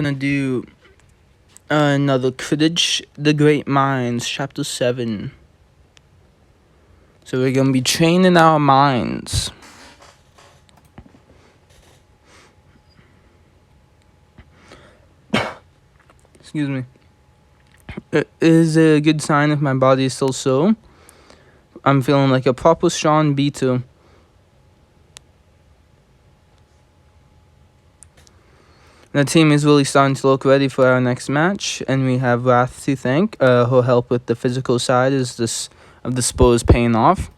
gonna do another Quidditch, The Great Minds, Chapter 7. So we're gonna be training our minds. Excuse me. It is a good sign if my body is still sore. I'm feeling like a proper Sean Beater. The team is really starting to look ready for our next match, and we have Wrath to thank. Who'll help with the physical side of the spores paying off.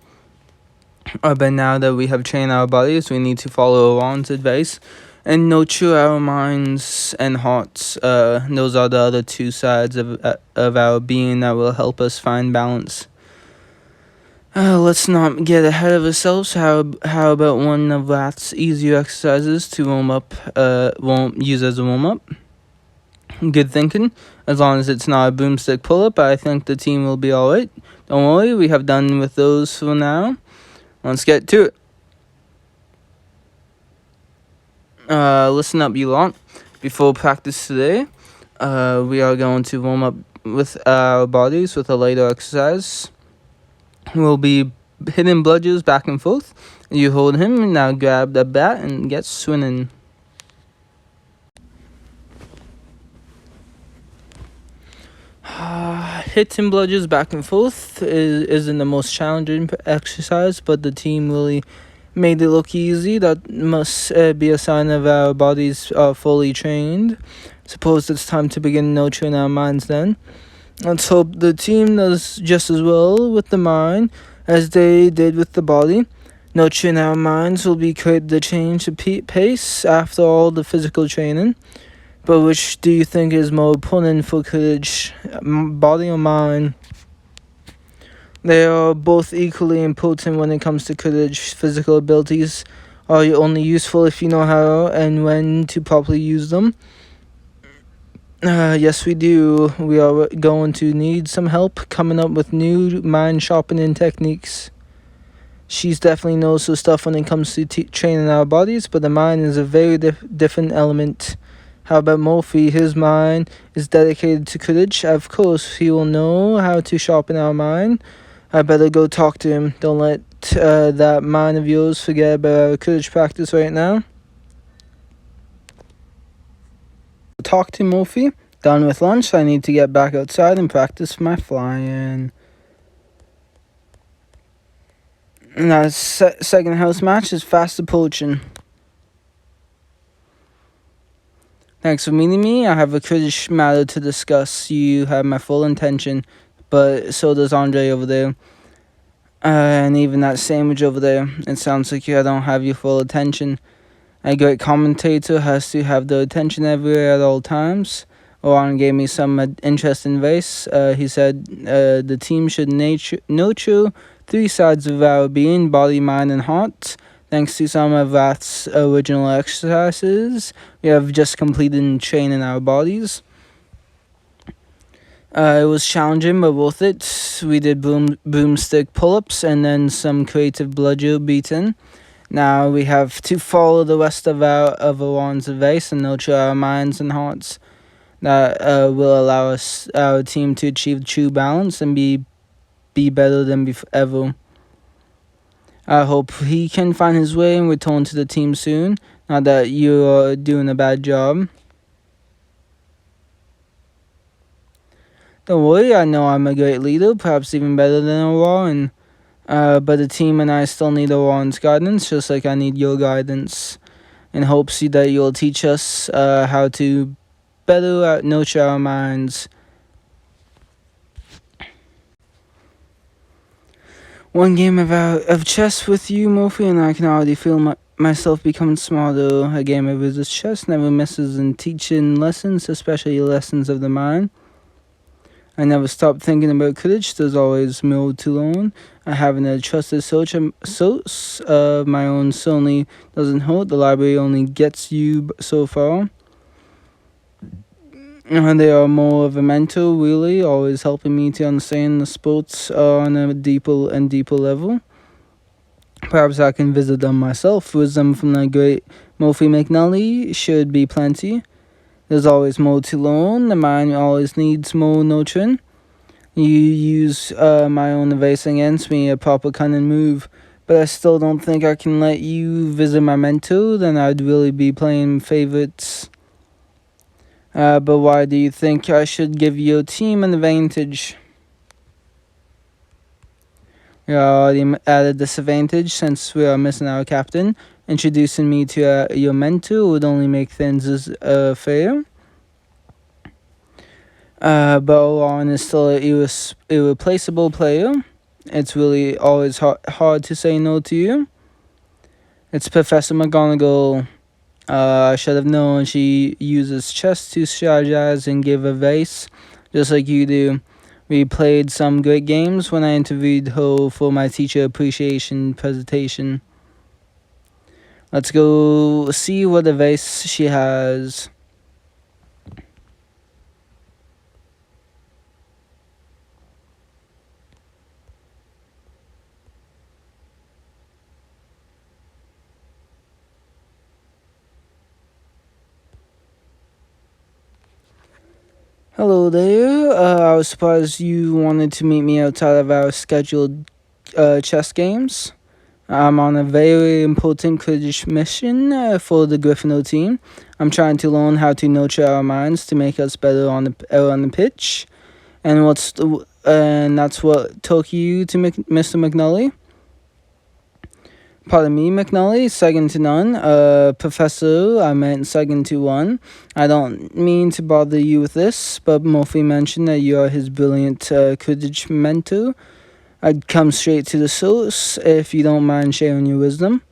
But now that we have trained our bodies, we need to follow Ron's advice and nurture our minds and hearts. Those are the other two sides of our being that will help us find balance. Let's not get ahead of ourselves. How about one of Wrath's easier exercises to warm up? Won't use as a warm up. Good thinking. As long as it's not a broomstick pull up, I think the team will be alright. Don't worry, we have done with those for now. Let's get to it. Listen up, you lot. Before practice today, we are going to warm up with our bodies with a lighter exercise. We'll be hitting bludgers back and forth. You hold him, and now grab the bat and get swinging. Hitting bludgers back and forth isn't the most challenging exercise, but the team really made it look easy. That must be a sign of our bodies are fully trained. Suppose it's time to begin nurturing our minds then. Let's hope the team does just as well with the mind as they did with the body. Nurturing our minds will be quite the change of pace after all the physical training. But which do you think is more important for Quidditch, body or mind? They are both equally important when it comes to Quidditch. Physical abilities are only useful if you know how and when to properly use them. Yes, we do. We are going to need some help coming up with new mind sharpening techniques. She's definitely knows her stuff when it comes to training our bodies, but the mind is a very different element. How about Morphy? His mind is dedicated to Quidditch. Of course, he will know how to sharpen our mind. I better go talk to him. Don't let that mind of yours forget about our Quidditch practice right now. Talk to Morphy. Done with lunch. I need to get back outside and practice my flying. Now, second house match is fast approaching. Thanks for meeting me. I have a Quidditch matter to discuss. You have my full attention, but so does Andre over there. And even that sandwich over there. It sounds like I don't have your full attention. A great commentator has to have the attention everywhere at all times. Oran gave me some interesting advice. He said the team should nurture three sides of our being, body, mind, and heart. Thanks to some of Wrath's original exercises, we have just completed training our bodies. It was challenging but worth it. We did broomstick pull-ups and then some creative bludger beating. Now we have to follow the rest of Oran's advice and nurture our minds and hearts. That will allow our team to achieve true balance and be better than ever. I hope he can find his way and return to the team soon. Not that you are doing a bad job. Don't worry, I know I'm a great leader, perhaps even better than Oran. But the team and I still need Oran's guidance, just like I need your guidance. In hopes that you'll teach us how to better nurture our minds. One game of chess with you, Morphy, and I can already feel myself becoming smarter. A game of Wizard's chess never misses in teaching lessons, especially lessons of the mind. I never stop thinking about Quidditch. There's always more to learn. Having a trusted source of my own certainly doesn't hurt. The library only gets you so far. They are more of a mentor, really, always helping me to understand the sports on a deeper and deeper level. Perhaps I can visit them myself. Wisdom from the great Morphy McNally should be plenty. There's always more to learn. The mind always needs more nurturing. You use my own advice against me, a proper cunning move, but I still don't think I can let you visit my mentor. Then I'd really be playing favorites. But why do you think I should give your team an advantage? We are already at a disadvantage since we are missing our captain. Introducing me to your mentor would only make things fair. But Oran is still an irreplaceable player. It's really always hard to say no to you. It's Professor McGonagall. I should have known she uses chess to strategize and give advice, just like you do. We played some great games when I interviewed her for my teacher appreciation presentation. Let's go see what advice she has. Hello there. I was surprised you wanted to meet me outside of our scheduled chess games. I'm on a very important Quidditch mission for the Gryffindor team. I'm trying to learn how to nurture our minds to make us better on the pitch, and that's what took you to Mr. McNully. Pardon me, McNully, second to none. Professor, I meant second to one. I don't mean to bother you with this, but Murphy mentioned that you are his brilliant Quidditch mentor. I'd come straight to the source if you don't mind sharing your wisdom.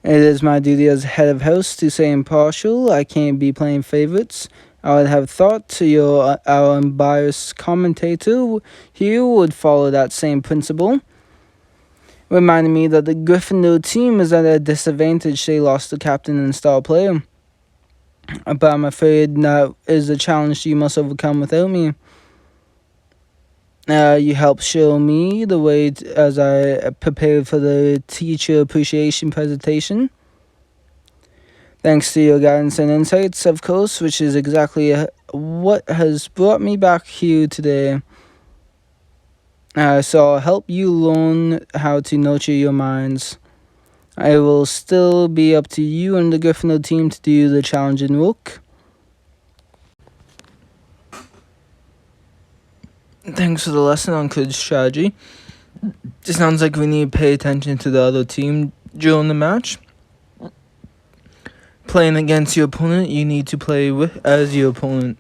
It is my duty as head of house to stay impartial. I can't be playing favorites. I would have thought our unbiased commentator here would follow that same principle. Reminding me that the Gryffindor team is at a disadvantage. They lost the captain and star player. But I'm afraid that is a challenge you must overcome without me. You helped show me the way as I prepared for the teacher appreciation presentation. Thanks to your guidance and insights, of course, which is exactly what has brought me back here today. So I'll help you learn how to nurture your minds. I will still be up to you and the Gryffindor team to do the challenging work. Thanks for the lesson on Quidditch strategy. It sounds like we need to pay attention to the other team during the match. Playing against your opponent, you need to play as your opponent.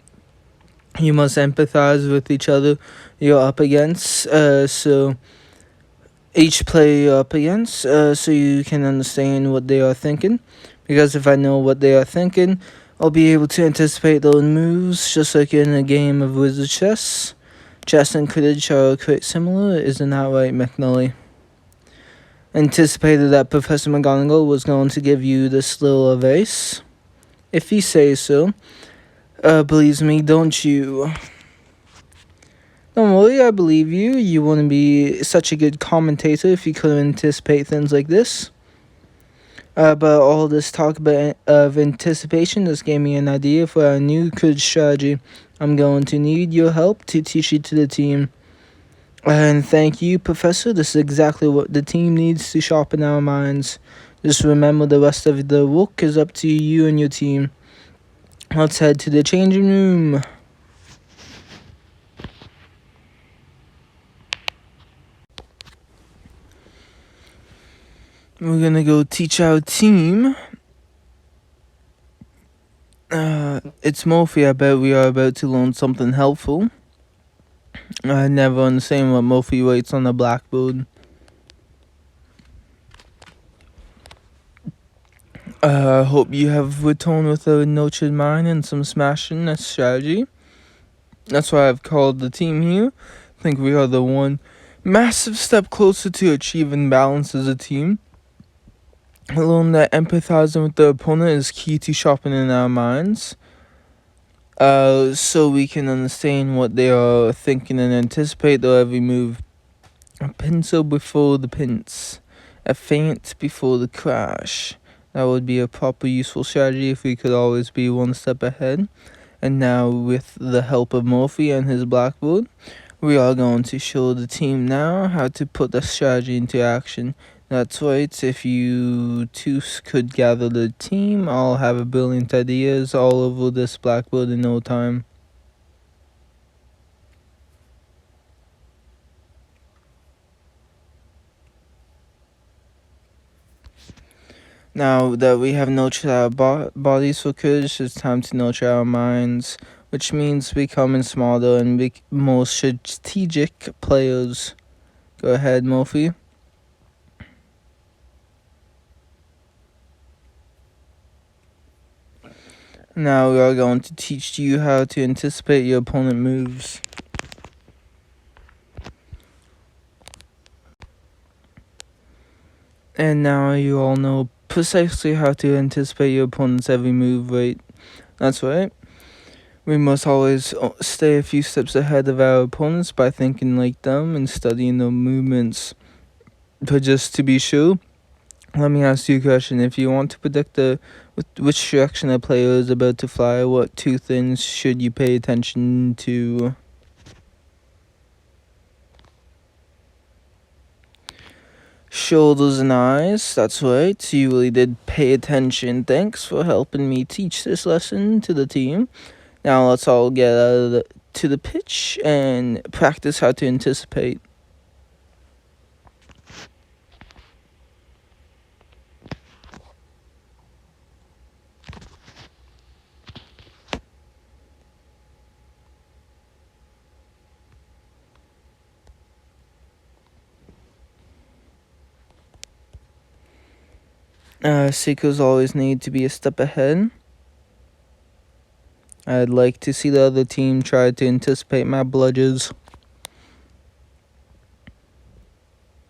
You must empathize with each other you're up against, so each player you're up against, so you can understand what they are thinking. Because if I know what they are thinking, I'll be able to anticipate those moves, just like in a game of wizard chess. Chess and Quidditch are quite similar, isn't that right, McNully? Anticipated that Professor McGonagall was going to give you this little advice. If he says so. Believes me, don't you? Don't worry, I believe you. You wouldn't be such a good commentator if you couldn't anticipate things like this. But all this talk of anticipation just gave me an idea for our new Quidditch strategy. I'm going to need your help to teach it to the team. And thank you, Professor. This is exactly what the team needs to sharpen our minds. Just remember the rest of the work is up to you and your team. Let's head to the changing room. We're gonna go teach our team. It's Murphy. I bet we are about to learn something helpful. I never understand what Murphy writes on the blackboard. I hope you have returned with a nurtured mind and some smashing strategy. That's why I've called the team here. I think we are the one massive step closer to achieving balance as a team. I learned that empathizing with the opponent is key to sharpening our minds. So we can understand what they are thinking and anticipate their every move. A pencil before the pinch, a feint before the crash. That would be a proper useful strategy if we could always be one step ahead. And now, with the help of Murphy and his blackboard, we are going to show the team now how to put the strategy into action. That's right, if you two could gather the team, I'll have brilliant ideas all over this blackboard in no time. Now that we have nurtured our bodies for courage, it's time to nurture our minds, which means becoming smarter and more strategic players. Go ahead, Murphy. Now we are going to teach you how to anticipate your opponent moves. And now you all know precisely how to anticipate your opponent's every move, right? That's right. We must always stay a few steps ahead of our opponents by thinking like them and studying their movements. But just to be sure, let me ask you a question. If you want to predict which direction a player is about to fly, what two things should you pay attention to? Shoulders and eyes, that's right. You really did pay attention. Thanks for helping me teach this lesson to the team. Now let's all get to the pitch and practice how to anticipate. Seekers always need to be a step ahead. I'd like to see the other team try to anticipate my bludgers.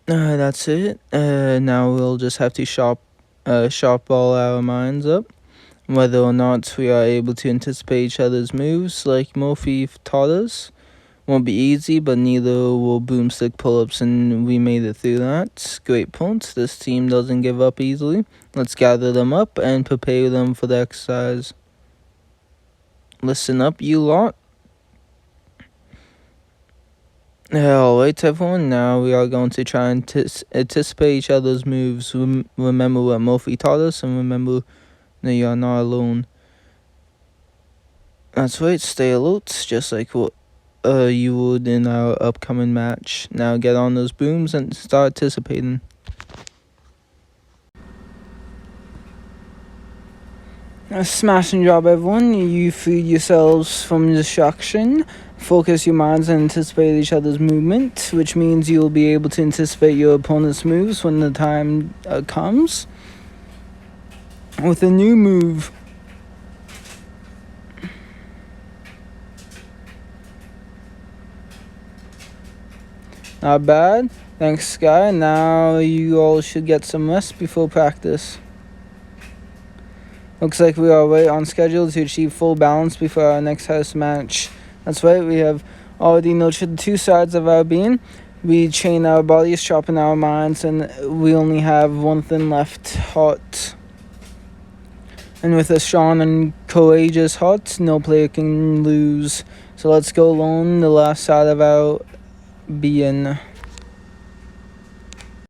That's it. Now we'll just have to sharp all our minds up. Whether or not we are able to anticipate each other's moves like Murphy taught us. Won't be easy, but neither will broomstick pull-ups, and we made it through that. Great point. This team doesn't give up easily. Let's gather them up and prepare them for the exercise. Listen up, you lot. Alright, everyone. Now we are going to try and anticipate each other's moves. Remember what Murphy taught us, and remember that you are not alone. That's right. Stay alert, just like what you would in our upcoming match. Now get on those booms and start anticipating. A smashing job, everyone. You freed yourselves from distraction. Focus your minds and anticipate each other's movement, which means you'll be able to anticipate your opponent's moves when the time comes. With a new move. Not bad. Thanks, Sky. Now you all should get some rest before practice. Looks like we are right on schedule to achieve full balance before our next house match. That's right, we have already nurtured the two sides of our being. We train our bodies, sharpen our minds, and we only have one thing left, heart. And with a strong and courageous heart, no player can lose. So let's go learn the last side of our being.